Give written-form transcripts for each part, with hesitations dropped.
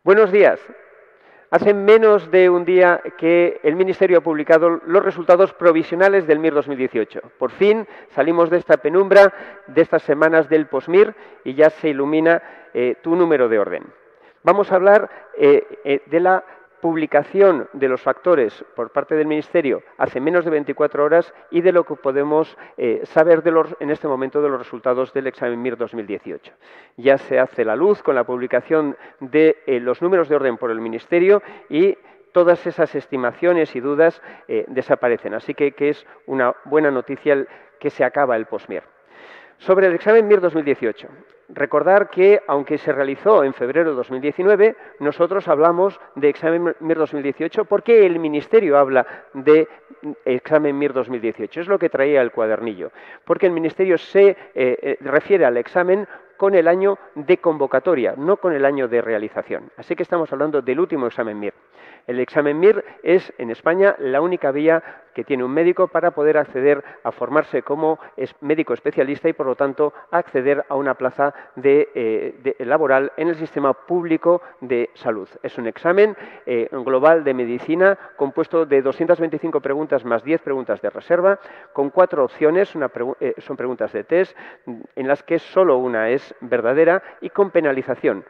Buenos días. Hace menos de un día que el Ministerio ha publicado los resultados provisionales del MIR 2018. Por fin salimos de esta penumbra, de estas semanas del POSMIR, y ya se ilumina tu número de orden. Vamos a hablar de la publicación de los factores por parte del Ministerio hace menos de 24 horas y de lo que podemos saber en este momento de los resultados del examen MIR 2018. Ya se hace la luz con la publicación de los números de orden por el Ministerio y todas esas estimaciones y dudas desaparecen. Así que es una buena noticia que se acaba el POSMIR. Sobre el examen MIR 2018, recordar que, aunque se realizó en febrero de 2019, nosotros hablamos de examen MIR 2018 porque el Ministerio habla de examen MIR 2018. Es lo que traía el cuadernillo, porque el Ministerio se refiere al examen con el año de convocatoria, no con el año de realización. Así que estamos hablando del último examen MIR. El examen MIR es, en España, la única vía que tiene un médico para poder acceder a formarse como médico especialista y, por lo tanto, acceder a una plaza laboral en el sistema público de salud. Es un examen global de medicina compuesto de 225 preguntas más 10 preguntas de reserva, con 4 opciones, son preguntas de test, en las que solo una es verdadera y con penalización.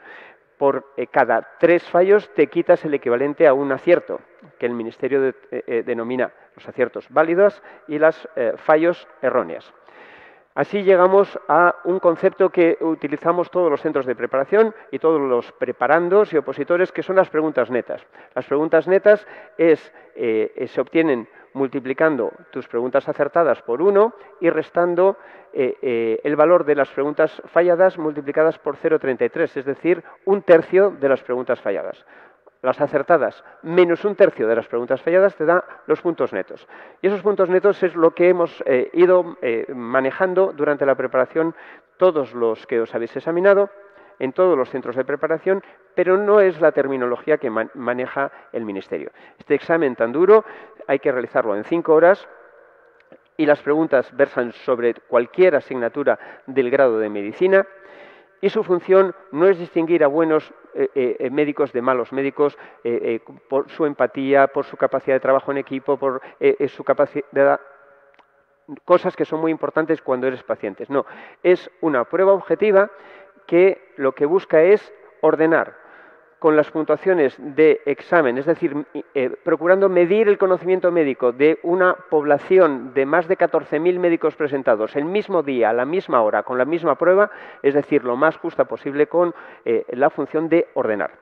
Por cada 3 fallos te quitas el equivalente a un acierto, que el Ministerio denomina los aciertos válidos y los fallos erróneos. Así llegamos a un concepto que utilizamos todos los centros de preparación y todos los preparandos y opositores, que son las preguntas netas. Las preguntas netas se obtienen multiplicando tus preguntas acertadas por 1 y restando el valor de las preguntas falladas multiplicadas por 0,33, es decir, 1/3 de las preguntas falladas. Las acertadas menos 1/3 de las preguntas falladas te da los puntos netos. Y esos puntos netos es lo que hemos ido manejando durante la preparación todos los que os habéis examinado, en todos los centros de preparación, pero no es la terminología que maneja el Ministerio. Este examen tan duro hay que realizarlo en 5 horas y las preguntas versan sobre cualquier asignatura del grado de medicina. Y su función no es distinguir a buenos médicos de malos médicos por su empatía, por su capacidad de trabajo en equipo, por su capacidad, cosas que son muy importantes cuando eres paciente. No, es una prueba objetiva que lo que busca es ordenar con las puntuaciones de examen, es decir, procurando medir el conocimiento médico de una población de más de 14.000 médicos presentados el mismo día, a la misma hora, con la misma prueba, es decir, lo más justa posible con la función de ordenar.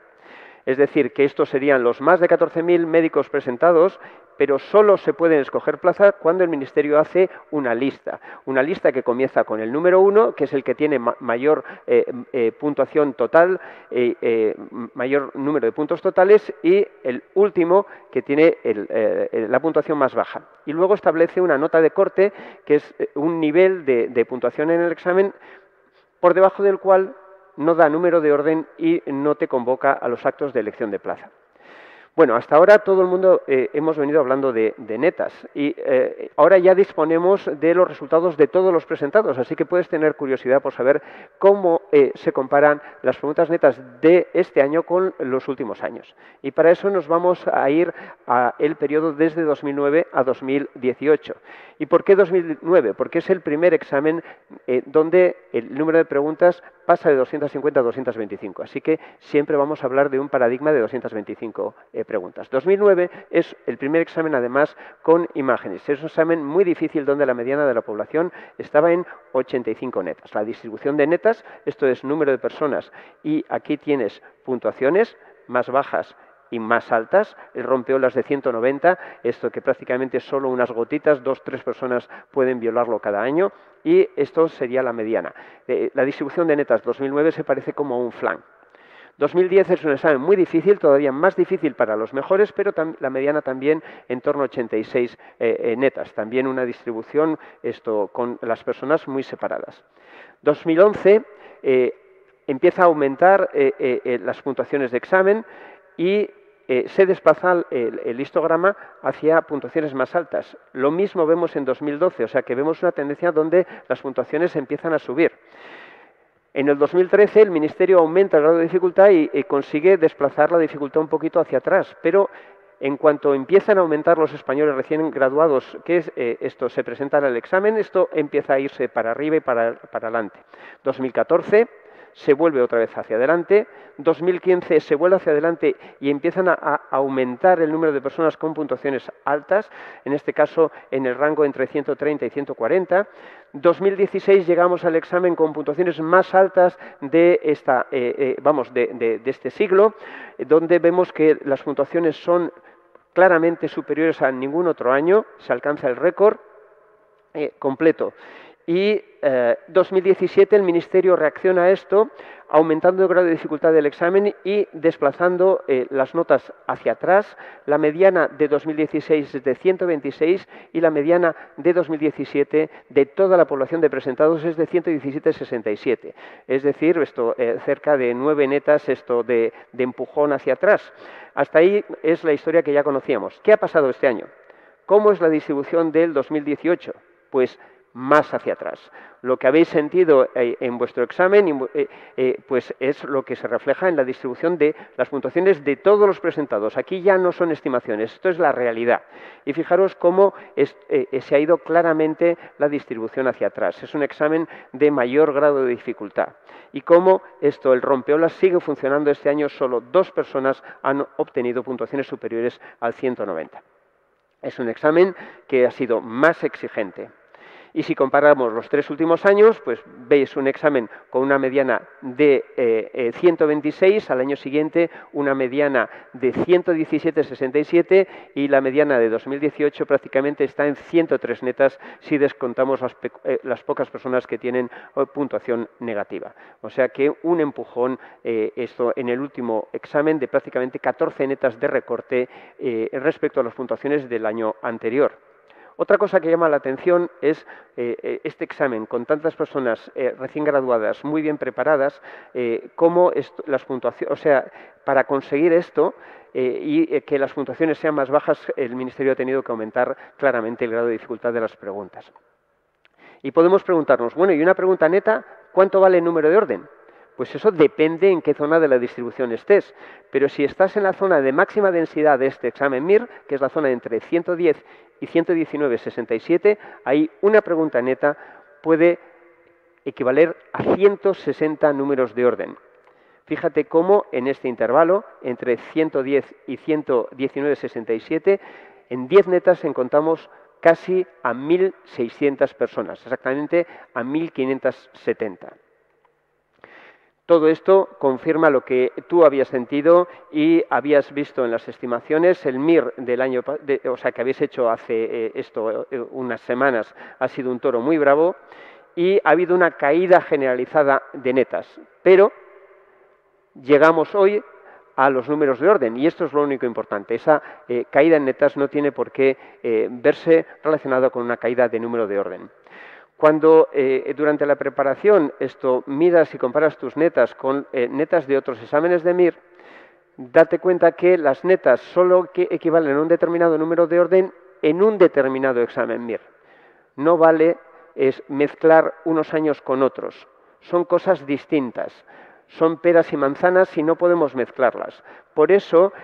Es decir, que estos serían los más de 14.000 médicos presentados, pero solo se pueden escoger plazas cuando el Ministerio hace una lista que comienza con el número 1, que es el que tiene mayor puntuación total, mayor número de puntos totales, y el último que tiene la puntuación más baja. Y luego establece una nota de corte, que es un nivel de puntuación en el examen, por debajo del cual no da número de orden y no te convoca a los actos de elección de plaza. Bueno, hasta ahora todo el mundo hemos venido hablando de netas y ahora ya disponemos de los resultados de todos los presentados, así que puedes tener curiosidad por saber cómo se comparan las preguntas netas de este año con los últimos años. Y para eso nos vamos a ir al periodo desde 2009 a 2018. ¿Y por qué 2009? Porque es el primer examen donde el número de preguntas pasa de 250 a 225, así que siempre vamos a hablar de un paradigma de 225 preguntas. 2009 es el primer examen, además, con imágenes. Es un examen muy difícil donde la mediana de la población estaba en 85 netas. La distribución de netas, esto es número de personas, y aquí tienes puntuaciones más bajas y más altas, el rompeolas de 190, esto que prácticamente solo unas gotitas, 2-3 personas pueden violarlo cada año, y esto sería la mediana. La distribución de netas 2009 se parece como un flan. 2010 es un examen muy difícil, todavía más difícil para los mejores, pero la mediana también en torno a 86 netas. También una distribución con las personas muy separadas. 2011 empieza a aumentar las puntuaciones de examen y se desplaza el histograma hacia puntuaciones más altas. Lo mismo vemos en 2012, o sea que vemos una tendencia donde las puntuaciones empiezan a subir. En el 2013 el Ministerio aumenta el grado de dificultad y consigue desplazar la dificultad un poquito hacia atrás, pero en cuanto empiezan a aumentar los españoles recién graduados, esto se presentan al examen, esto empieza a irse para arriba y para adelante. 2014 se vuelve otra vez hacia adelante, 2015 se vuelve hacia adelante y empiezan a aumentar el número de personas con puntuaciones altas, en este caso en el rango entre 130 y 140. 2016 llegamos al examen con puntuaciones más altas de este siglo, donde vemos que las puntuaciones son claramente superiores a ningún otro año, se alcanza el récord completo. Y 2017 el Ministerio reacciona a esto, aumentando el grado de dificultad del examen y desplazando las notas hacia atrás. La mediana de 2016 es de 126 y la mediana de 2017 de toda la población de presentados es de 117,67. Es decir, cerca de 9 netas de empujón hacia atrás. Hasta ahí es la historia que ya conocíamos. ¿Qué ha pasado este año? ¿Cómo es la distribución del 2018? Pues más hacia atrás. Lo que habéis sentido en vuestro examen pues es lo que se refleja en la distribución de las puntuaciones de todos los presentados. Aquí ya no son estimaciones, esto es la realidad. Y fijaros cómo se ha ido claramente la distribución hacia atrás. Es un examen de mayor grado de dificultad. Y cómo el rompeolas sigue funcionando este año, solo 2 personas han obtenido puntuaciones superiores al 190. Es un examen que ha sido más exigente. Y si comparamos los 3 últimos años, pues veis un examen con una mediana de 126, al año siguiente una mediana de 117,67 y la mediana de 2018 prácticamente está en 103 netas si descontamos las pocas personas que tienen puntuación negativa. O sea que un empujón esto en el último examen de prácticamente 14 netas de recorte respecto a las puntuaciones del año anterior. Otra cosa que llama la atención es este examen con tantas personas recién graduadas, muy bien preparadas, cómo las puntuaciones, o sea, para conseguir esto y que las puntuaciones sean más bajas, el Ministerio ha tenido que aumentar claramente el grado de dificultad de las preguntas. Y podemos preguntarnos, bueno, y una pregunta neta, ¿cuánto vale el número de orden? Pues eso depende en qué zona de la distribución estés. Pero si estás en la zona de máxima densidad de este examen MIR, que es la zona entre 110 y 119,67, ahí una pregunta neta puede equivaler a 160 números de orden. Fíjate cómo en este intervalo, entre 110 y 119,67, en 10 netas encontramos casi a 1.600 personas, exactamente a 1.570. Todo esto confirma lo que tú habías sentido y habías visto en las estimaciones. El MIR del año, que habéis hecho hace unas semanas, ha sido un toro muy bravo y ha habido una caída generalizada de netas. Pero llegamos hoy a los números de orden y esto es lo único importante. Esa caída en netas no tiene por qué verse relacionada con una caída de número de orden. Cuando durante la preparación miras y comparas tus netas con netas de otros exámenes de MIR, date cuenta que las netas solo equivalen a un determinado número de orden en un determinado examen MIR. No vale mezclar unos años con otros. Son cosas distintas. Son peras y manzanas y no podemos mezclarlas. Por eso,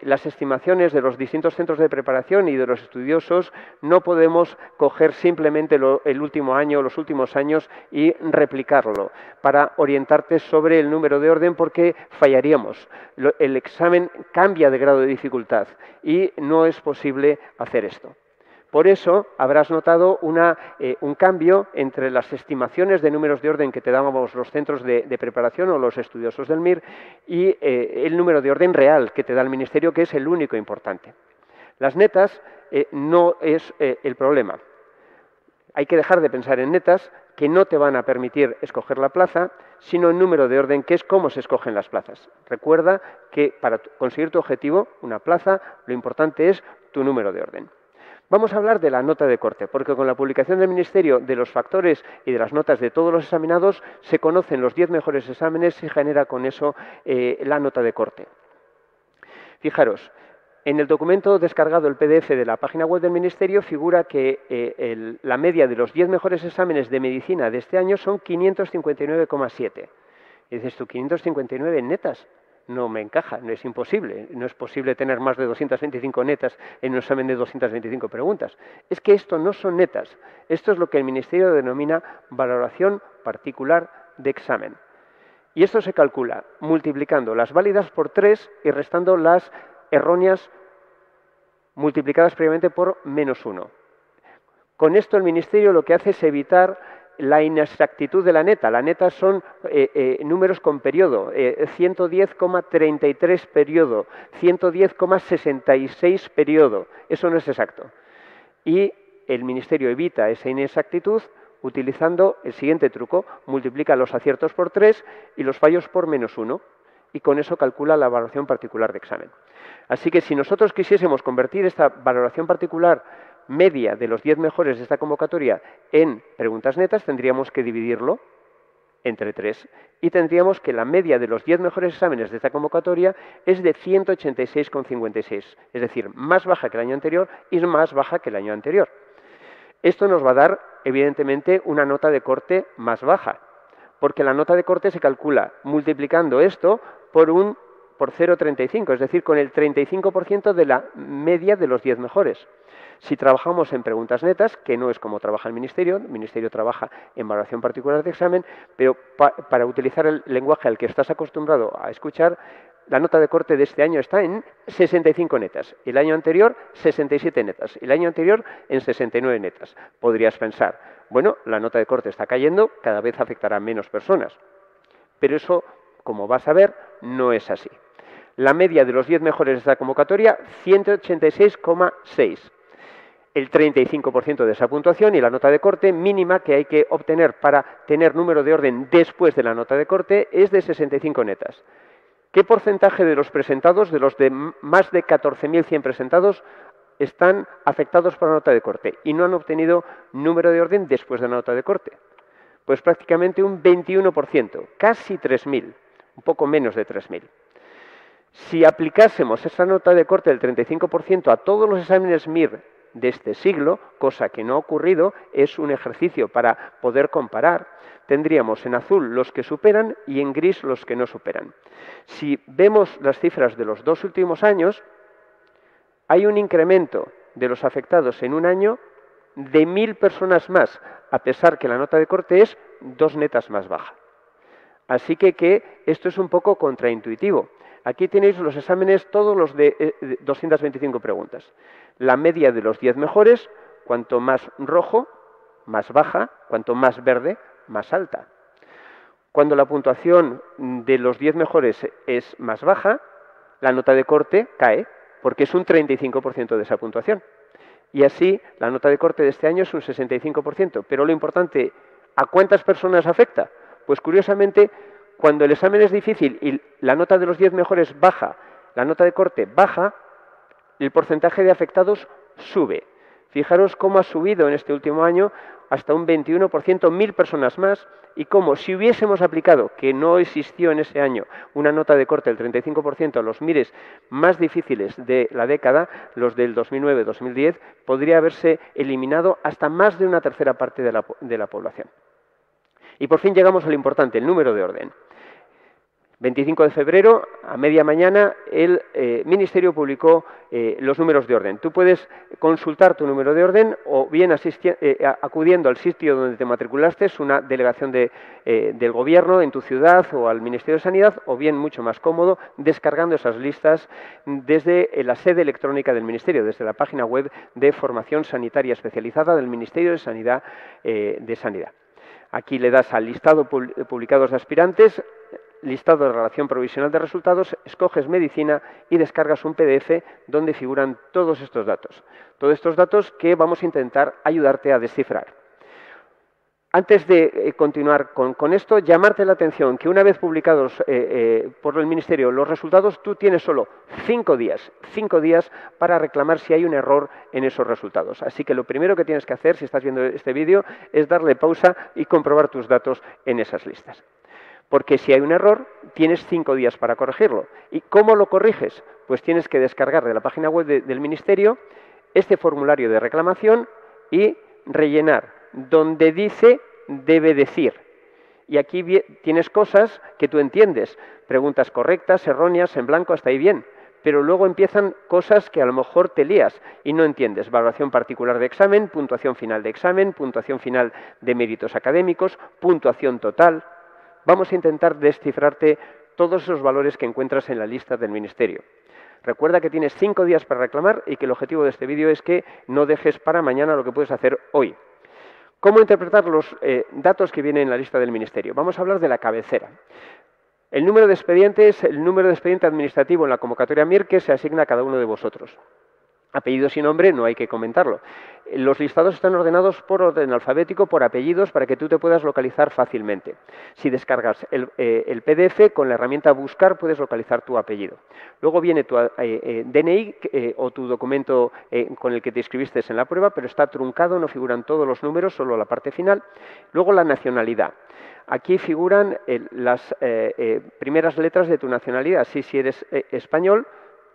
las estimaciones de los distintos centros de preparación y de los estudiosos no podemos coger simplemente el último año o los últimos años y replicarlo para orientarte sobre el número de orden porque fallaríamos. El examen cambia de grado de dificultad y no es posible hacer esto. Por eso habrás notado un cambio entre las estimaciones de números de orden que te dábamos los centros de preparación o los estudiosos del MIR y el número de orden real que te da el Ministerio, que es el único importante. Las netas no es el problema. Hay que dejar de pensar en netas que no te van a permitir escoger la plaza, sino en número de orden, que es cómo se escogen las plazas. Recuerda que para conseguir tu objetivo, una plaza, lo importante es tu número de orden. Vamos a hablar de la nota de corte, porque con la publicación del Ministerio de los factores y de las notas de todos los examinados se conocen los 10 mejores exámenes y genera con eso la nota de corte. Fijaros, En el documento descargado, el PDF de la página web del Ministerio, figura que la media de los 10 mejores exámenes de medicina de este año son 559,7. Y dices tú, 559 netas. No me encaja, no es imposible. No es posible tener más de 225 netas en un examen de 225 preguntas. Es que esto no son netas. Esto es lo que el Ministerio denomina valoración particular de examen. Y esto se calcula multiplicando las válidas por 3 y restando las erróneas multiplicadas previamente por -1. Con esto el Ministerio lo que hace es evitar la inexactitud de la neta. La neta son números con periodo, 110,33 periodo, 110,66 periodo. Eso no es exacto. Y el Ministerio evita esa inexactitud utilizando el siguiente truco. Multiplica los aciertos por 3 y los fallos por -1. Y con eso calcula la valoración particular de examen. Así que si nosotros quisiésemos convertir esta valoración particular media de los 10 mejores de esta convocatoria en preguntas netas, tendríamos que dividirlo entre 3 y tendríamos que la media de los 10 mejores exámenes de esta convocatoria es de 186,56, es decir, más baja que el año anterior y más baja que el año anterior. Esto nos va a dar, evidentemente, una nota de corte más baja, porque la nota de corte se calcula multiplicando esto por 0,35, es decir, con el 35% de la media de los 10 mejores. Si trabajamos en preguntas netas, que no es como trabaja el Ministerio trabaja en valoración particular de examen, pero para utilizar el lenguaje al que estás acostumbrado a escuchar, la nota de corte de este año está en 65 netas, el año anterior 67 netas, el año anterior en 69 netas. Podrías pensar, bueno, la nota de corte está cayendo, cada vez afectará a menos personas, pero eso, como vas a ver, no es así. La media de los 10 mejores de esta convocatoria, 186,6. El 35% de esa puntuación y la nota de corte mínima que hay que obtener para tener número de orden después de la nota de corte es de 65 netas. ¿Qué porcentaje de los presentados, de los de más de 14.100 presentados, están afectados por la nota de corte y no han obtenido número de orden después de la nota de corte? Pues prácticamente un 21%, casi 3.000, un poco menos de 3.000. Si aplicásemos esa nota de corte del 35% a todos los exámenes MIR de este siglo, cosa que no ha ocurrido, es un ejercicio para poder comparar, tendríamos en azul los que superan y en gris los que no superan. Si vemos las cifras de los 2 últimos años, hay un incremento de los afectados en un año de 1.000 personas más, a pesar que la nota de corte es 2 netas más baja. Así que esto es un poco contraintuitivo. Aquí tenéis los exámenes, todos los de 225 preguntas. La media de los 10 mejores, cuanto más rojo, más baja, cuanto más verde, más alta. Cuando la puntuación de los 10 mejores es más baja, la nota de corte cae, porque es un 35% de esa puntuación. Y así, la nota de corte de este año es un 65%. Pero lo importante, ¿a cuántas personas afecta? Pues curiosamente, cuando el examen es difícil y la nota de los 10 mejores baja, la nota de corte baja, el porcentaje de afectados sube. Fijaros cómo ha subido en este último año hasta un 21%, 1.000 personas más, y cómo si hubiésemos aplicado, que no existió en ese año, una nota de corte del 35% a los MIRES más difíciles de la década, los del 2009-2010, podría haberse eliminado hasta más de una tercera parte de la población. Y por fin llegamos a lo importante, el número de orden. 25 de febrero, a media mañana, el Ministerio publicó los números de orden. Tú puedes consultar tu número de orden o bien acudiendo al sitio donde te matriculaste, es una delegación del Gobierno en tu ciudad o al Ministerio de Sanidad, o bien, mucho más cómodo, descargando esas listas desde la sede electrónica del Ministerio, desde la página web de Formación Sanitaria Especializada del Ministerio de Sanidad. Aquí le das al listado publicados de aspirantes, listado de relación provisional de resultados, escoges medicina y descargas un PDF donde figuran todos estos datos. Todos estos datos que vamos a intentar ayudarte a descifrar. Antes de continuar con esto, llamarte la atención que una vez publicados por el Ministerio los resultados, tú tienes solo 5 días para reclamar si hay un error en esos resultados. Así que lo primero que tienes que hacer, si estás viendo este vídeo, es darle pausa y comprobar tus datos en esas listas. Porque si hay un error, tienes 5 días para corregirlo. ¿Y cómo lo corriges? Pues tienes que descargar de la página web del Ministerio este formulario de reclamación y rellenar donde dice debe decir. Y aquí tienes cosas que tú entiendes, preguntas correctas, erróneas, en blanco, hasta ahí bien. Pero luego empiezan cosas que a lo mejor te lías y no entiendes. Valoración particular de examen, puntuación final de examen, puntuación final de méritos académicos, puntuación total. Vamos a intentar descifrarte todos esos valores que encuentras en la lista del Ministerio. Recuerda que tienes 5 días para reclamar y que el objetivo de este vídeo es que no dejes para mañana lo que puedes hacer hoy. ¿Cómo interpretar los datos que vienen en la lista del Ministerio? Vamos a hablar de la cabecera. El número de expediente es el número de expediente administrativo en la convocatoria MIR que se asigna a cada uno de vosotros. Apellidos y nombre no hay que comentarlo. Los listados están ordenados por orden alfabético, por apellidos, para que tú te puedas localizar fácilmente. Si descargas el PDF, con la herramienta Buscar puedes localizar tu apellido. Luego viene tu DNI o tu documento con el que te inscribiste en la prueba, pero está truncado, no figuran todos los números, solo la parte final. Luego la nacionalidad. Aquí figuran las primeras letras de tu nacionalidad. Si eres español,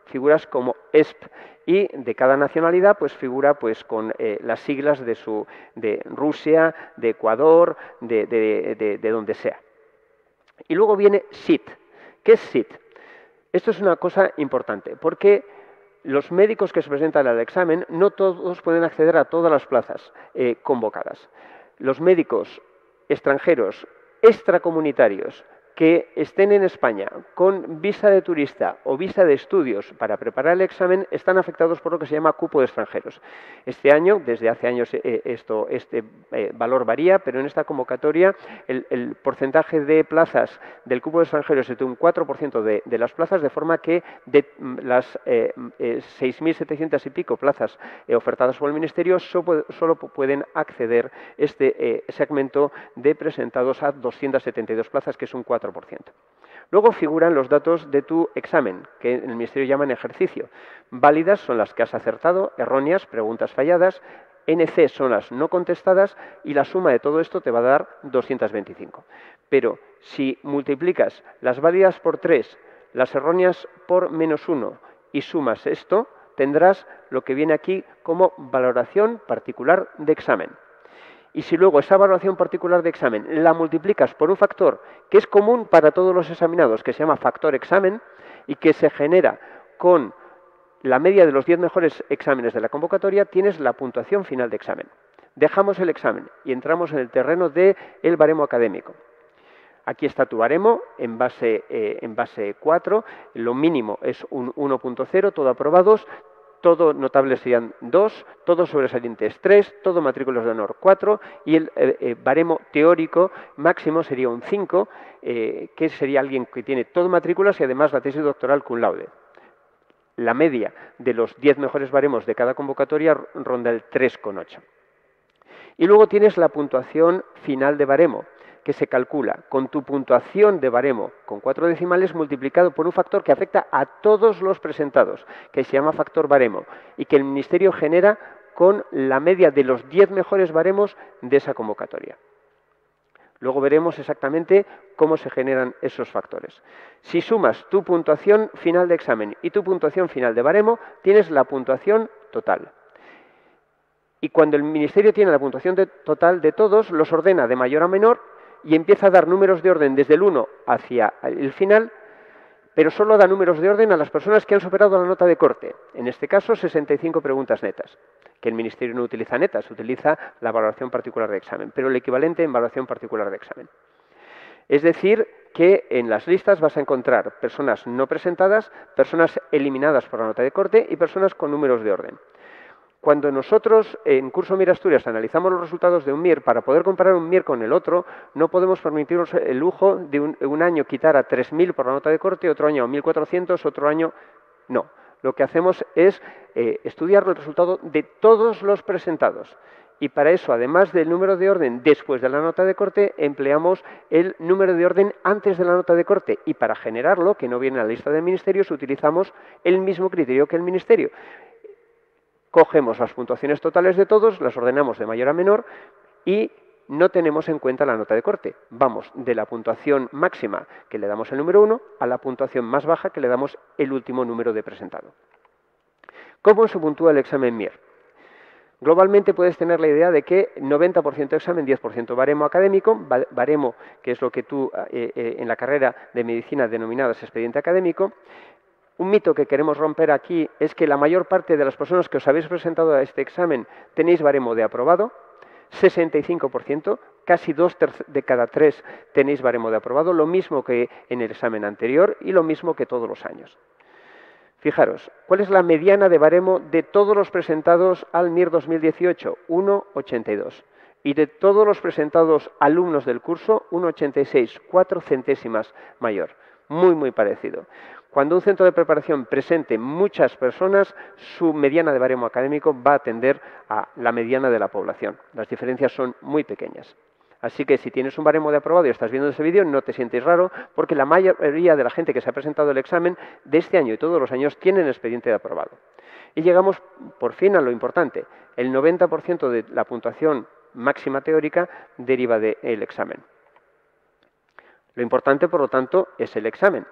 figuras como ESP, y de cada nacionalidad pues figura pues con las siglas de Rusia, de Ecuador, de donde sea. Y luego viene SIT. ¿Qué es SIT? Esto es una cosa importante porque los médicos que se presentan al examen no todos pueden acceder a todas las plazas convocadas. Los médicos extranjeros extracomunitarios que estén en España con visa de turista o visa de estudios para preparar el examen están afectados por lo que se llama cupo de extranjeros. Este año, desde hace años, este valor varía, pero en esta convocatoria el porcentaje de plazas del cupo de extranjeros es de un 4% de las plazas, de forma que de las 6.700 y pico plazas ofertadas por el Ministerio solo pueden acceder este segmento de presentados a 272 plazas, que es un 4%. Luego figuran los datos de tu examen, que en el Ministerio llaman ejercicio. Válidas son las que has acertado, erróneas, preguntas falladas, NC son las no contestadas y la suma de todo esto te va a dar 225. Pero si multiplicas las válidas por 3, las erróneas por -1 y sumas esto, tendrás lo que viene aquí como valoración particular de examen. Y si luego esa valoración particular de examen la multiplicas por un factor que es común para todos los examinados, que se llama factor examen, y que se genera con la media de los 10 mejores exámenes de la convocatoria, tienes la puntuación final de examen. Dejamos el examen y entramos en el terreno del baremo académico. Aquí está tu baremo en base 4, lo mínimo es un 1.0, todo aprobados. Todo notables serían 2, todo sobresalientes 3, todo matrículas de honor 4 y el baremo teórico máximo sería un 5, que sería alguien que tiene todo matrículas y además la tesis doctoral cum laude. La media de los 10 mejores baremos de cada convocatoria ronda el 3,8. Y luego tienes la puntuación final de baremo, que se calcula con tu puntuación de baremo con 4 decimales multiplicado por un factor que afecta a todos los presentados, que se llama factor baremo, y que el Ministerio genera con la media de los 10 mejores baremos de esa convocatoria. Luego veremos exactamente cómo se generan esos factores. Si sumas tu puntuación final de examen y tu puntuación final de baremo, tienes la puntuación total. Y cuando el Ministerio tiene la puntuación total de todos, los ordena de mayor a menor y empieza a dar números de orden desde el 1 hacia el final, pero solo da números de orden a las personas que han superado la nota de corte. En este caso, 65 preguntas netas, que el Ministerio no utiliza netas, utiliza la valoración particular de examen, pero el equivalente en valoración particular de examen. Es decir, que en las listas vas a encontrar personas no presentadas, personas eliminadas por la nota de corte y personas con números de orden. Cuando nosotros en Curso MIR Asturias analizamos los resultados de un MIR para poder comparar un MIR con el otro, no podemos permitirnos el lujo de un año quitar a 3.000 por la nota de corte, otro año a 1.400, otro año no. Lo que hacemos es estudiar el resultado de todos los presentados. Y para eso, además del número de orden después de la nota de corte, empleamos el número de orden antes de la nota de corte. Y para generarlo, que no viene a la lista de ministerios, utilizamos el mismo criterio que el Ministerio. Cogemos las puntuaciones totales de todos, las ordenamos de mayor a menor y no tenemos en cuenta la nota de corte. Vamos de la puntuación máxima que le damos el número 1 a la puntuación más baja que le damos el último número de presentado. ¿Cómo se puntúa el examen MIR? Globalmente puedes tener la idea de que 90% examen, 10% baremo académico, baremo que es lo que tú en la carrera de medicina denominabas expediente académico. Un mito que queremos romper aquí es que la mayor parte de las personas que os habéis presentado a este examen tenéis baremo de aprobado, 65%, casi 2 de cada 3 tenéis baremo de aprobado, lo mismo que en el examen anterior y lo mismo que todos los años. Fijaros, ¿cuál es la mediana de baremo de todos los presentados al MIR 2018? 1,82. Y de todos los presentados alumnos del curso, 1,86, 4 centésimas mayor. Muy, muy parecido. Cuando un centro de preparación presente muchas personas, su mediana de baremo académico va a tender a la mediana de la población. Las diferencias son muy pequeñas. Así que si tienes un baremo de aprobado y estás viendo ese vídeo, no te sientes raro, porque la mayoría de la gente que se ha presentado el examen de este año y todos los años tienen expediente de aprobado. Y llegamos por fin a lo importante. El 90% de la puntuación máxima teórica deriva del examen. Lo importante, por lo tanto, es el examen.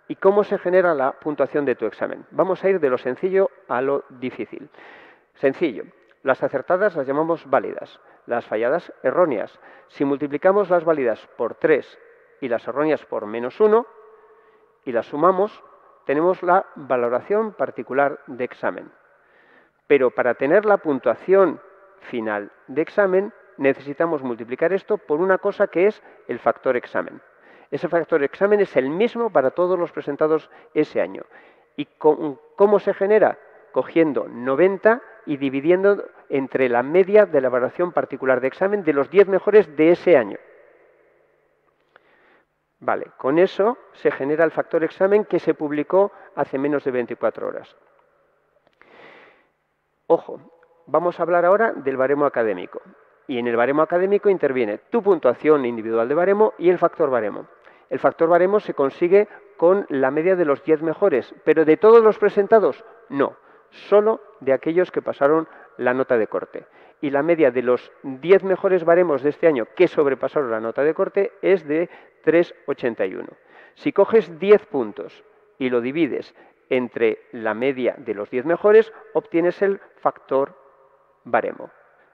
¿Y cómo se genera la puntuación de tu examen? Vamos a ir de lo sencillo a lo difícil. Sencillo. Las acertadas las llamamos válidas, las falladas erróneas. Si multiplicamos las válidas por 3 y las erróneas por -1 y las sumamos, tenemos la valoración particular de examen. Pero para tener la puntuación final de examen necesitamos multiplicar esto por una cosa que es el factor examen. Ese factor examen es el mismo para todos los presentados ese año. ¿Y cómo se genera? Cogiendo 90 y dividiendo entre la media de la valoración particular de examen de los 10 mejores de ese año. Vale, con eso se genera el factor examen que se publicó hace menos de 24 horas. Ojo, vamos a hablar ahora del baremo académico. Y en el baremo académico interviene tu puntuación individual de baremo y el factor baremo. El factor baremo se consigue con la media de los 10 mejores, pero de todos los presentados, no. Solo de aquellos que pasaron la nota de corte. Y la media de los 10 mejores baremos de este año que sobrepasaron la nota de corte es de 3,81. Si coges 10 puntos y lo divides entre la media de los 10 mejores, obtienes el factor baremo.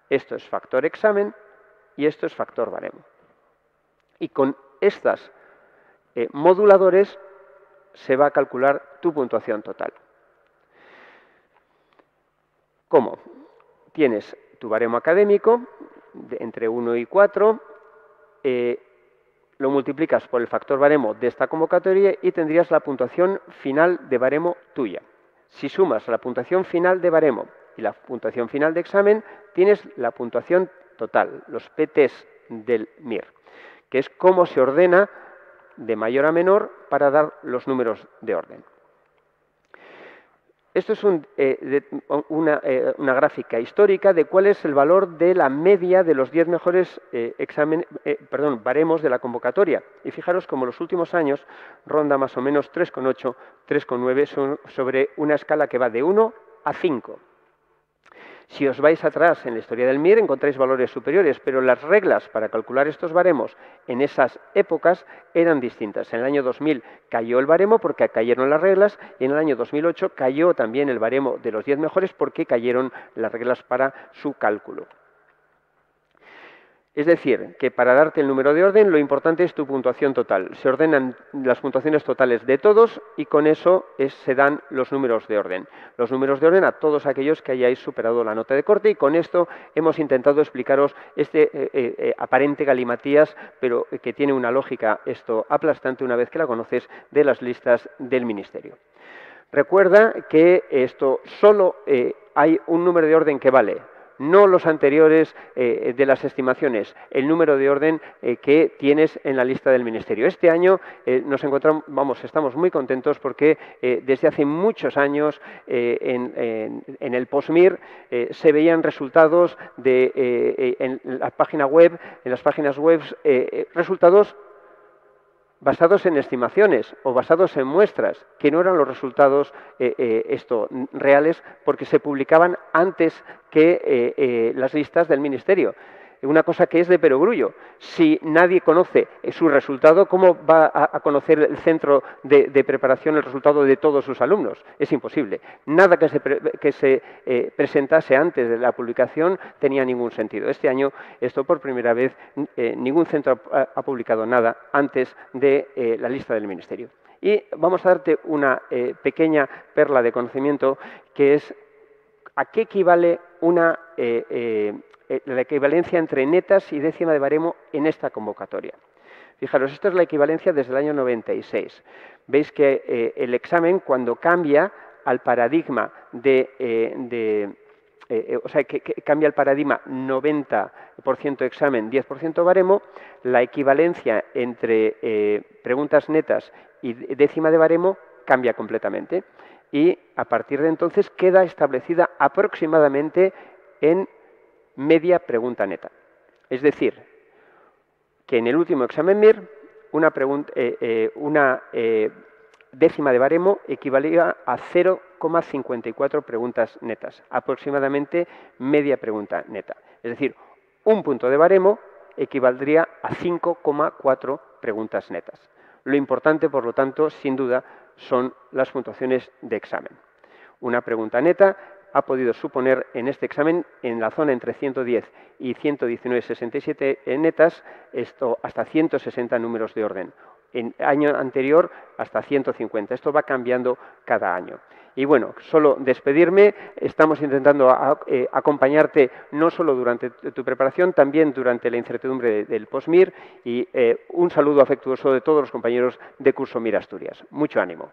Esto es factor examen y esto es factor baremo. Y con estas moduladores se va a calcular tu puntuación total. ¿Cómo? Tienes tu baremo académico entre 1 y 4, lo multiplicas por el factor baremo de esta convocatoria y tendrías la puntuación final de baremo tuya. Si sumas la puntuación final de baremo y la puntuación final de examen, tienes la puntuación total, los PTs del MIR, que es cómo se ordena de mayor a menor para dar los números de orden. Esto es una gráfica histórica de cuál es el valor de la media de los 10 mejores baremos de la convocatoria. Y fijaros como los últimos años ronda más o menos 3,8, 3,9 sobre una escala que va de 1 a 5. Si os vais atrás en la historia del MIR encontráis valores superiores, pero las reglas para calcular estos baremos en esas épocas eran distintas. En el año 2000 cayó el baremo porque cayeron las reglas y en el año 2008 cayó también el baremo de los 10 mejores porque cayeron las reglas para su cálculo. Es decir, que para darte el número de orden lo importante es tu puntuación total. Se ordenan las puntuaciones totales de todos y con eso se dan los números de orden. Los números de orden a todos aquellos que hayáis superado la nota de corte y con esto hemos intentado explicaros este aparente galimatías, pero que tiene una lógica esto aplastante una vez que la conoces de las listas del Ministerio. Recuerda que esto solo hay un número de orden que vale. No los anteriores de las estimaciones, el número de orden que tienes en la lista del Ministerio. Este año estamos muy contentos porque desde hace muchos años en el POSMIR se veían resultados en la página web, en las páginas web, resultados basados en estimaciones o basados en muestras, que no eran los resultados reales porque se publicaban antes que las listas del Ministerio. una cosa que es de perogrullo. Si nadie conoce su resultado, ¿cómo va a conocer el centro de preparación el resultado de todos sus alumnos? Es imposible. Nada que se presentase antes de la publicación tenía ningún sentido. Este año, esto por primera vez, ningún centro ha publicado nada antes de la lista del Ministerio. Y vamos a darte una pequeña perla de conocimiento, que es a qué equivale la equivalencia entre netas y décima de baremo en esta convocatoria. Fijaros, esto es la equivalencia desde el año 96. Veis que el examen, cuando cambia al paradigma o sea, que cambia el paradigma 90% examen, 10% baremo, la equivalencia entre preguntas netas y décima de baremo cambia completamente. Y a partir de entonces queda establecida aproximadamente en media pregunta neta. Es decir, que en el último examen MIR una décima de baremo equivalía a 0,54 preguntas netas, aproximadamente media pregunta neta. Es decir, un punto de baremo equivaldría a 5,4 preguntas netas. Lo importante, por lo tanto, sin duda, son las puntuaciones de examen. Una pregunta neta ha podido suponer en este examen, en la zona entre 110 y 119,67 netas, hasta 160 números de orden. En año anterior hasta 150. Esto va cambiando cada año. Y bueno, solo despedirme. Estamos intentando acompañarte no solo durante tu preparación, también durante la incertidumbre del POSMIR. Y un saludo afectuoso de todos los compañeros de curso MIR Asturias. Mucho ánimo.